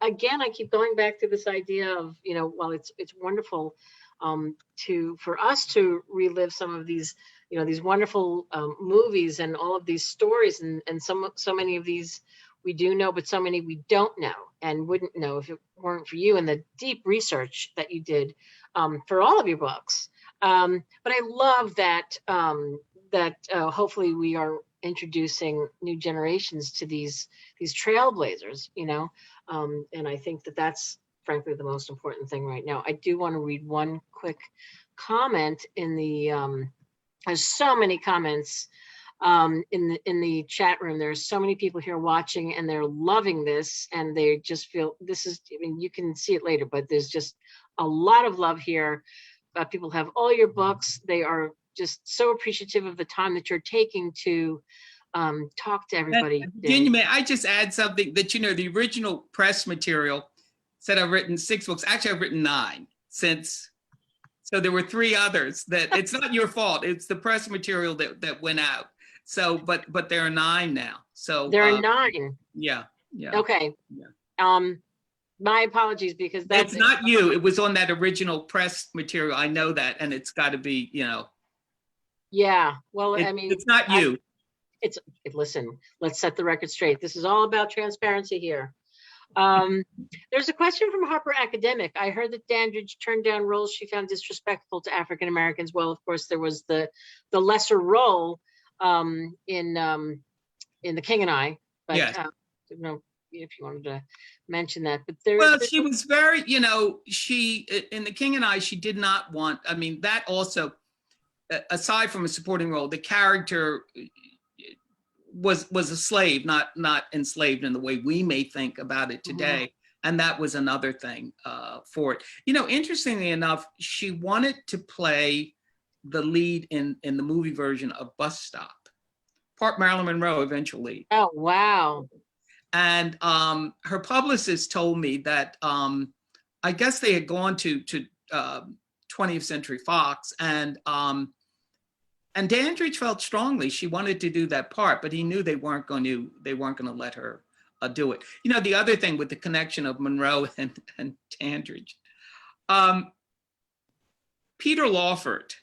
I keep going back to this idea of, while it's wonderful for us to relive some of these, these wonderful movies and all of these stories, and so many of these we do know, but so many we don't know and wouldn't know if it weren't for you and the deep research that you did for all of your books. But I love that hopefully we are introducing new generations to these trailblazers, and I think that that's frankly the most important thing right now. I do want to read one quick comment in the there's so many comments in the chat room. There's so many people here watching, and they're loving this, and they just feel this is, you can see it later, but there's just a lot of love here. People have all your books. They are just so appreciative of the time that you're taking to talk to everybody. Virginia, may I just add something that, the original press material said I've written 6 books. Actually, I've written 9 since. So there were 3 others that it's not your fault. It's the press material that went out. So, but there are 9 now. So there are 9. Yeah. Okay. Yeah. My apologies, because that's not you. It was on that original press material. I know that, and it's got to be, Yeah. Well, it's not you. Listen, let's set the record straight. This is all about transparency here. There's a question from Harper Academic. I heard that Dandridge turned down roles she found disrespectful to African Americans. Well, of course, there was the lesser role in The King and I, but yes. I don't know if you wanted to mention that. But she was very, she in The King and I, she did not want. I mean, that also, aside from a supporting role, the character was a slave, not enslaved in the way we may think about it today. Mm-hmm. And that was another thing for it. Interestingly enough, she wanted to play the lead in the movie version of Bus Stop, part Marilyn Monroe eventually. Oh, wow. And her publicist told me that I guess they had gone to 20th Century Fox, and Dandridge felt strongly she wanted to do that part, but he knew they weren't going to let her do it. The other thing with the connection of Monroe and Dandridge, Peter Lawford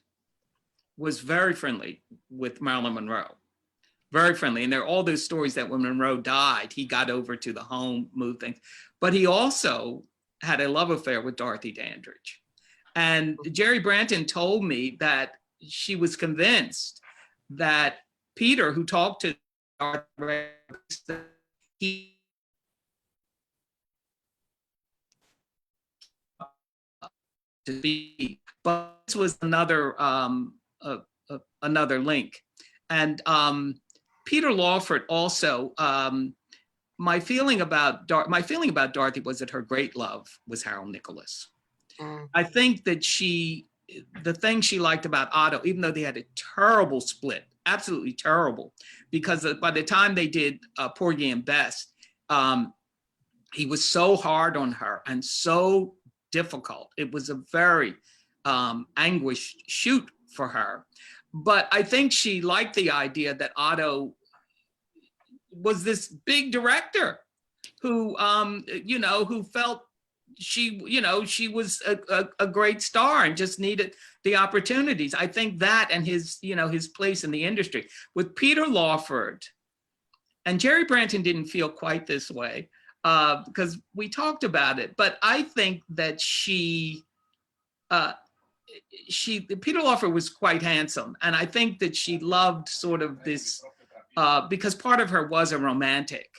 was very friendly with Marilyn Monroe, very friendly. And there are all those stories that when Monroe died, he got over to the home, moved things, but he also had a love affair with Dorothy Dandridge. And Jerry Branton told me that she was convinced that Peter, who talked to Dorothy, but this was another link. And Peter Lawford also, my feeling about Dorothy was that her great love was Harold Nicholas. I think that the thing she liked about Otto, even though they had a terrible split, absolutely terrible, because by the time they did Porgy and Bess, he was so hard on her and so difficult. It was a very anguished shoot for her. But I think she liked the idea that Otto was this big director who, who felt she was a great star and just needed the opportunities. I think that and his place in the industry. With Peter Lawford, and Jerry Branton didn't feel quite this way because we talked about it, but I think that Peter Lawford was quite handsome. And I think that she loved sort of this, because part of her was a romantic,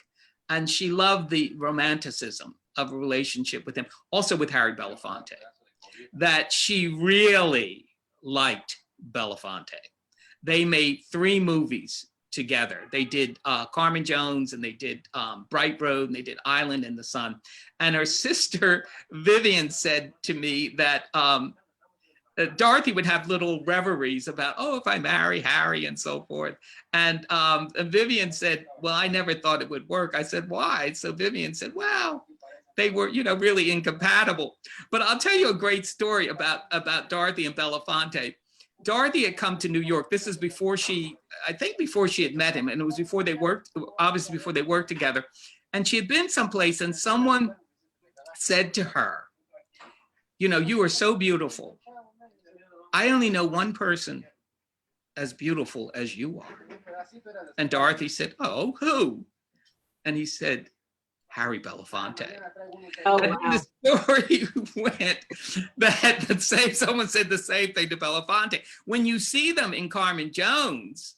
and she loved the romanticism of a relationship with him, also with Harry Belafonte, that she really liked Belafonte. They made 3 movies together. They did Carmen Jones, and they did Bright Road, and they did Island in the Sun. And her sister, Vivian, said to me that Dorothy would have little reveries about, if I marry Harry and so forth. And Vivian said, well, I never thought it would work. I said, why? So Vivian said, well, they were, you know, really incompatible. But I'll tell you a great story about Dorothy and Belafonte. Dorothy had come to New York. This is before I think before she had met him, and it was before they worked, obviously before they worked together. And she had been someplace, and someone said to her, you know, you are so beautiful. I only know one person as beautiful as you are. And Dorothy said, oh, who? And he said, Harry Belafonte. Oh, And wow. the story went that someone said the same thing to Belafonte. When you see them in Carmen Jones,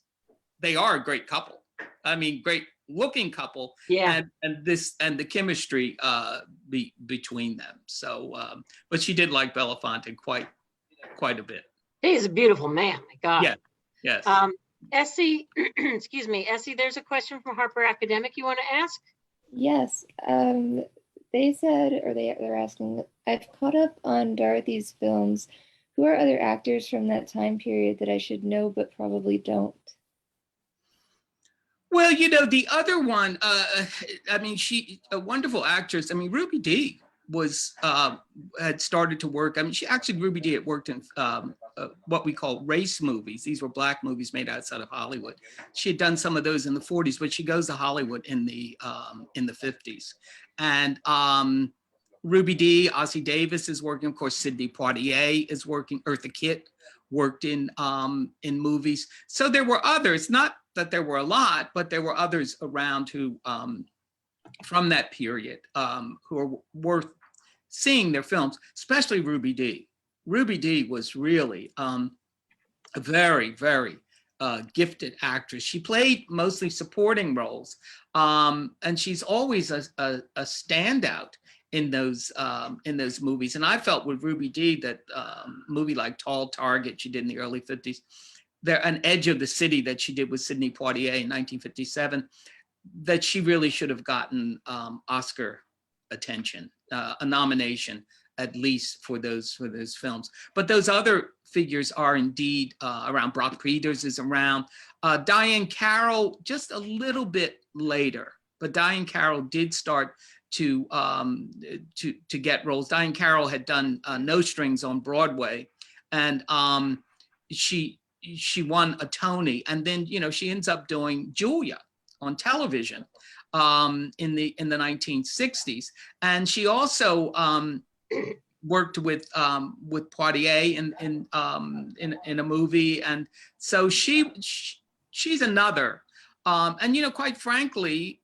they are a great couple. I mean, great looking couple. Yeah. And the chemistry between them. So, but she did like Belafonte quite a bit. He's a beautiful man. My God. Yeah. Yes. Essie, excuse me, Essie, there's a question from Harper Academic you want to ask? Yes. They said, or they're asking, I've caught up on Dorothy's films. Who are other actors from that time period that I should know but probably don't? Well, you know, the other one, I mean, she, a wonderful actress. I mean, Ruby Dee was, had started to work. I mean, Ruby Dee had worked in what we call race movies. These were Black movies made outside of Hollywood. She had done some of those in the 40s, but she goes to Hollywood in the 50s. And Ruby Dee, Ossie Davis is working. Of course, Sidney Poitier is working. Eartha Kitt worked in movies. So there were others, not that there were a lot, but there were others around who, from that period, who are worth seeing their films, especially Ruby Dee. Ruby Dee was really a very, very gifted actress. She played mostly supporting roles, and she's always a standout in those movies. And I felt with Ruby Dee that movie like Tall Target she did in the early 50s, there An Edge of the City that she did with Sidney Poitier in 1957, that she really should have gotten Oscar attention, a nomination at least for those films. But those other figures are indeed around. Brock Peters is around. Diane Carroll just a little bit later, but Diane Carroll did start to get roles. Diane Carroll had done No Strings on Broadway, and she won a Tony, and then, you know, she ends up doing Julia on television in the 1960s, and she also worked with Poitier in a movie, and so she's another, and, you know, quite frankly,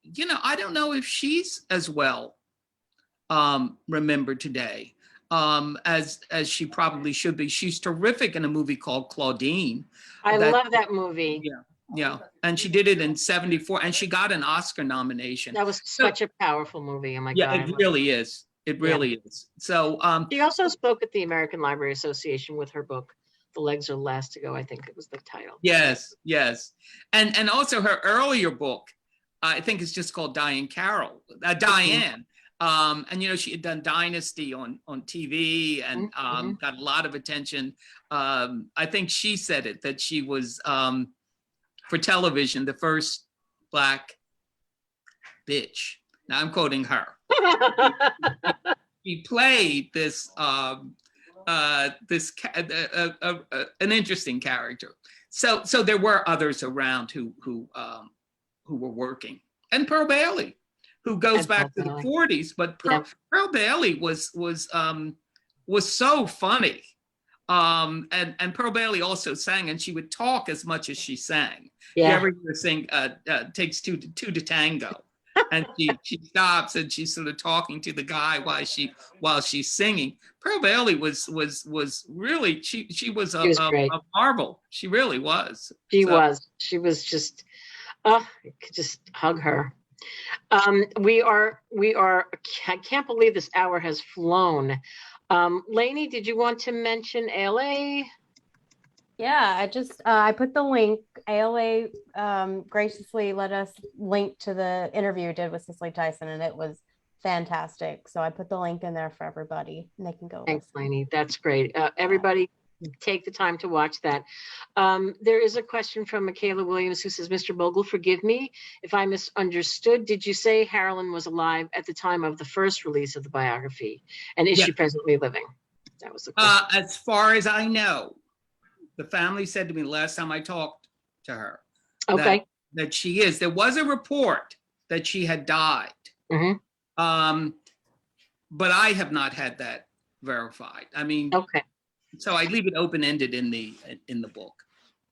you know, I don't know if she's as well remembered today as she probably should be. She's terrific in a movie called Claudine. I love that movie. Yeah, and she did it in '74, and she got an Oscar nomination. That was such a powerful movie. Oh my yeah, God. it really is. It really is. So she also spoke at the American Library Association with her book, The Legs Are Last to Go, I think it was the title. Yes. And also her earlier book, I think it's just called Diane. And, you know, she had done Dynasty on TV and got a lot of attention. I think she said it, that she was, for television, the first Black bitch. Now I'm quoting her. She played this, an interesting character. So there were others around who were working. And Pearl Bailey, who goes back to the 40s, but Pearl Bailey was so funny. And Pearl Bailey also sang, and she would talk as much as she sang. Yeah. You ever hear her sing Takes Two to Tango? And she stops and she's sort of talking to the guy while she's singing. Pearl Bailey was really, she was a marvel. She really was. She was just, I could just hug her. I can't believe this hour has flown. Lainey, did you want to mention ALA? Yeah, I put the link. ALA graciously let us link to the interview we did with Cicely Tyson, and it was fantastic. So I put the link in there for everybody, and they can go. Thanks, Lainey. That's great. Everybody, take the time to watch that. There is a question from Michaela Williams who says, Mr. Bogle, forgive me if I misunderstood. Did you say Marilyn was alive at the time of the first release of the biography? And is Yeah. she presently living? That was the question. As far as I know, the family said to me last time I talked to her Okay. that she is. There was a report that she had died. But I have not had that verified. I mean, Okay. so I leave it open-ended in the book.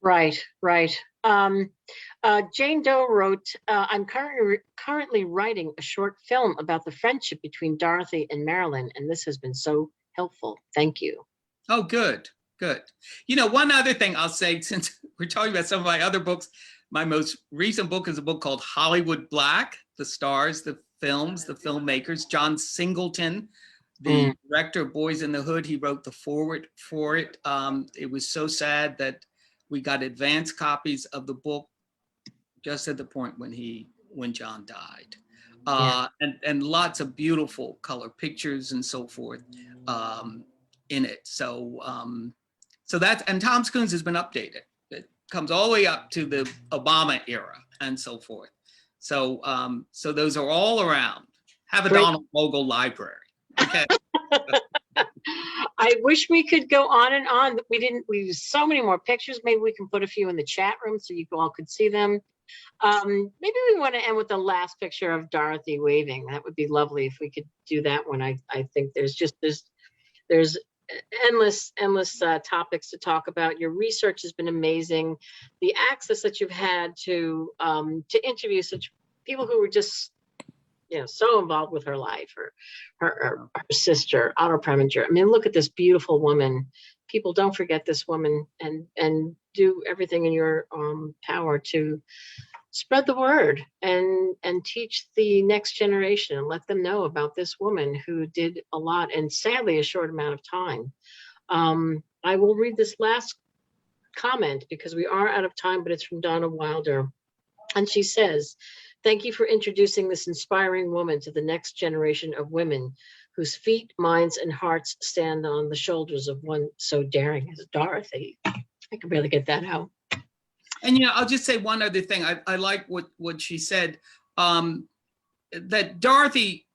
Right, right. Jane Doe wrote, I'm currently writing a short film about the friendship between Dorothy and Marilyn, and this has been so helpful. Thank you. Oh, good, good. You know, one other thing I'll say, since we're talking about some of my other books, my most recent book is a book called Hollywood Black, the stars, the films, the filmmakers. John Singleton, the director of Boys in the Hood, he wrote the foreword for it. It was so sad that we got advance copies of the book just at the point when John died. And lots of beautiful color pictures and so forth in it. So that's, and Tom Coons has been updated. It comes all the way up to the Obama era and so forth. So those are all around. Have a Great. Donald Bogle library. Okay. I wish we could go on and on. We didn't. We used so many more pictures. Maybe we can put a few in the chat room so you all could see them. Maybe we want to end with the last picture of Dorothy waving. That would be lovely if we could do that one. I think there's endless topics to talk about. Your research has been amazing. The access that you've had to interview such people who were just, so involved with her life, her sister, Otto Preminger. I mean, look at this beautiful woman. People, don't forget this woman, and do everything in your power to spread the word and teach the next generation and let them know about this woman who did a lot, and sadly a short amount of time. I will read this last comment because we are out of time, but it's from Donna Wilder. And she says, thank you for introducing this inspiring woman to the next generation of women whose feet, minds, and hearts stand on the shoulders of one so daring as Dorothy. I can barely get that out. And, I'll just say one other thing. I like what she said, that Dorothy,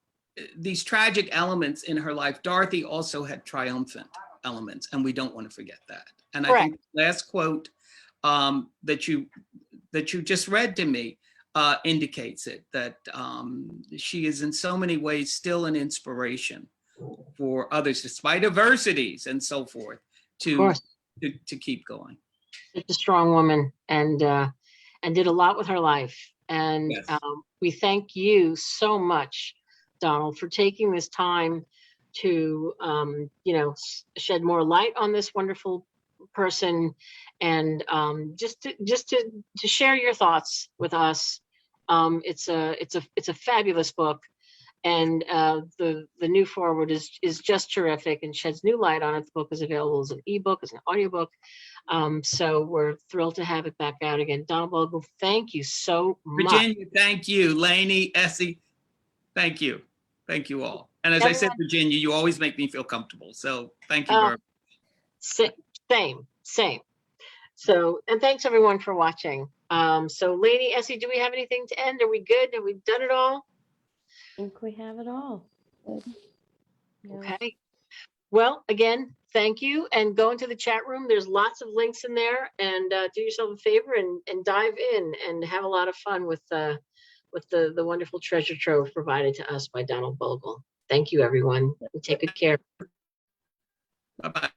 these tragic elements in her life, Dorothy also had triumphant elements, and we don't want to forget that. And Correct. I think the last quote that you just read to me indicates it, that she is in so many ways still an inspiration for others, despite adversities and so forth, to keep going. She's a strong woman and did a lot with her life. And Yes. We thank you so much, Donald, for taking this time to, shed more light on this wonderful person, and just to share your thoughts with us. It's a fabulous book, and the new forward is just terrific and sheds new light on it. The book is available as an ebook, as an audiobook. So we're thrilled to have it back out again. Donald Bogle, thank you so much. Virginia, thank you. Lainey, Essie, thank you. Thank you all. And as I said, Virginia, you always make me feel comfortable. So thank you very much. Same. So, and thanks everyone for watching. So Lainey, Essie, do we have anything to end? Are we good? Have we done it all? I think we have it all. Yeah. Okay. Well, again, thank you, and go into the chat room. There's lots of links in there, and do yourself a favor and dive in and have a lot of fun with the wonderful treasure trove provided to us by Donald Bogle. Thank you, everyone, and take good care. Bye-bye.